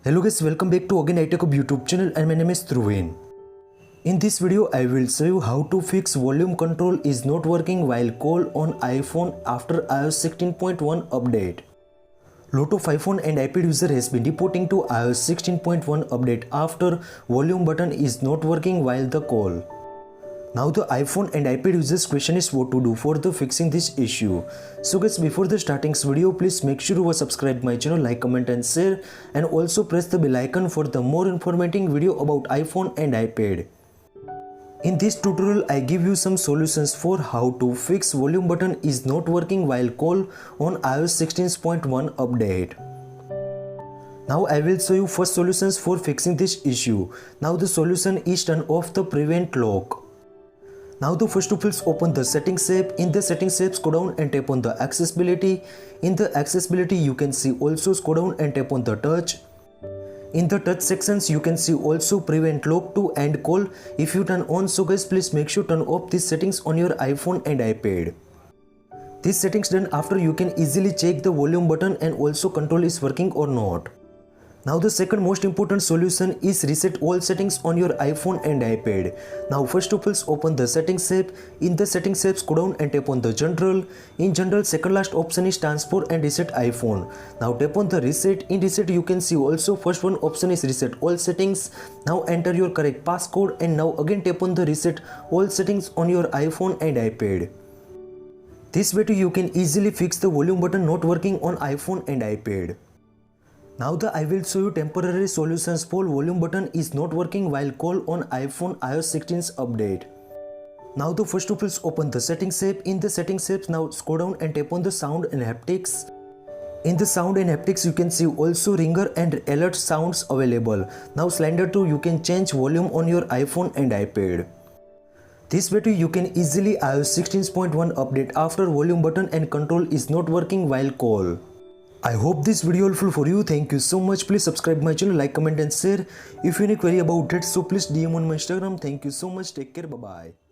Hello guys, welcome back to again iTechHub YouTube channel and my name is Dhruvin. In this video I will show you how to fix volume control is not working while call on iPhone after iOS 16.1 update. Lot of iPhone and iPad user has been reporting to iOS 16.1 update after volume button is not working while the call. Now the iPhone and iPad users question is what to do for the fixing this issue. So guys, before the starting this video, please make sure you subscribe my channel, like, comment and share, and also press the bell icon for the more informative video about iPhone and iPad. In this tutorial I give you some solutions for how to fix volume button is not working while call on iOS 16.1 update. Now I will show you first solutions for fixing this issue. Now the solution is turn off the prevent lock. Now the first of all open the settings app. In the settings app scroll down and tap on the accessibility. In the accessibility you can see also scroll down and tap on the touch. In the touch sections you can see also prevent lock to end call if you turn on. So guys, please make sure turn off these settings on your iPhone and iPad. These settings done after you can easily check the volume button and also control is working or not. Now the second most important solution is reset all settings on your iPhone and iPad. Now first of all open the settings app. In the settings app scroll down and tap on the general. In general second last option is transfer and reset iPhone. Now tap on the reset. In reset you can see also first one option is reset all settings. Now enter your correct passcode and now again tap on the reset all settings on your iPhone and iPad. This way too you can easily fix the volume button not working on iPhone and iPad. Now I will show you temporary solutions for volume button is not working while call on iPhone iOS 16 update. Now the first of all open the settings app. In the settings app now scroll down and tap on the sound and haptics. In the sound and haptics you can see also ringer and alert sounds available. Now slider 2 you can change volume on your iPhone and iPad. This way too you can easily iOS 16.1 update after volume button and control is not working while call. I hope this video helpful for you. Thank you so much. Please subscribe my channel, like, comment and share. If you have any query about it, so please DM on my Instagram. Thank you so much. Take care. Bye bye.